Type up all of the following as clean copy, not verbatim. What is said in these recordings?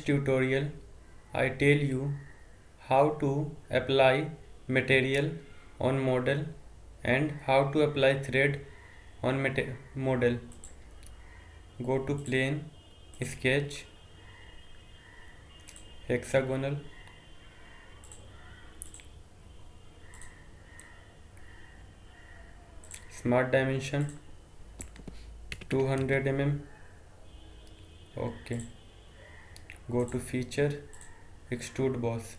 tutorial, I tell you how to apply material on model and how to apply thread on model. Go to plane, sketch, hexagonal, smart dimension 200 mm. Okay. Go to feature, extrude boss.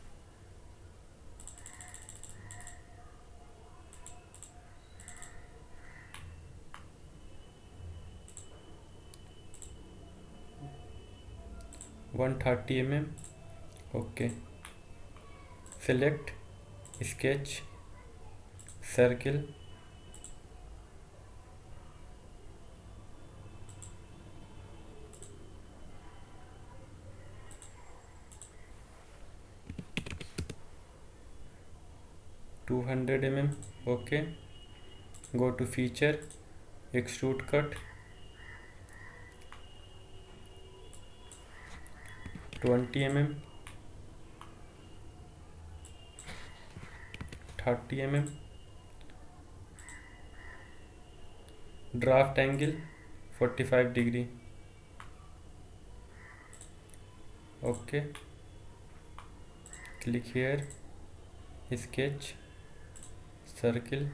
$130 mm. Okay. Select, sketch, circle, $200 mm. Okay. Go to feature, extrude cut, 20 mm, 30 mm, draft angle 45 degree. Okay, click here, sketch, circle,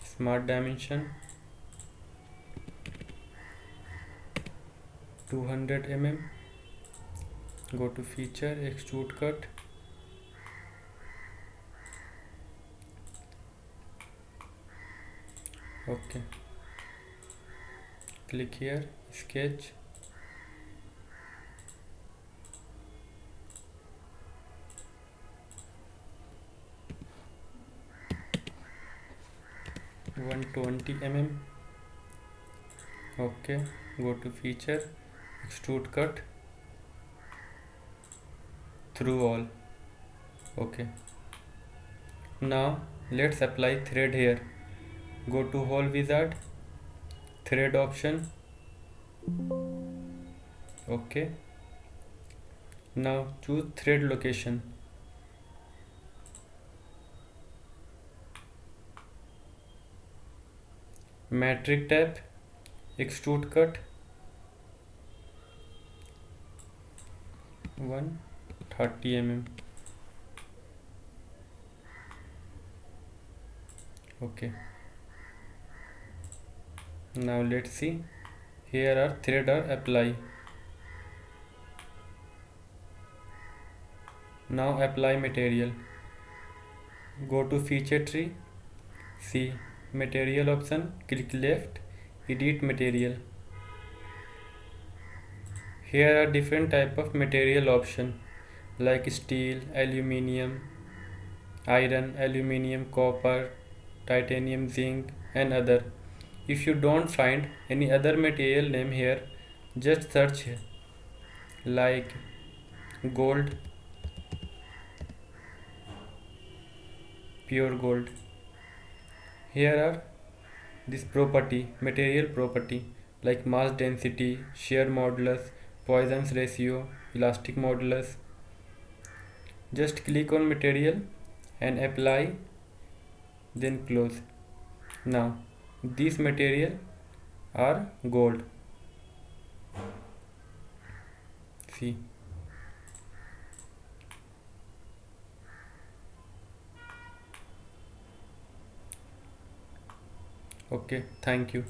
smart dimension 200 mm. Go to feature, extrude cut, okay, click here, sketch, $120 mm. Okay, go to feature, extrude cut through all. Okay, now let's apply thread here. Go to hole wizard, thread option. Okay, now choose thread location. Metric tab, extrude cut 130 mm. Okay, now let's see. Here are thread are apply. Now apply material. Go to feature tree, see material option, click left, edit material. Here are different type of material option like steel, aluminium, iron, aluminium, copper, titanium, zinc and other. If you don't find any other material name here, just search like gold, pure gold. Here are this property, material property like mass density, shear modulus, Poisson's ratio, elastic modulus. Just click on material and apply, then close. Now these material are gold. See. Okay, thank you.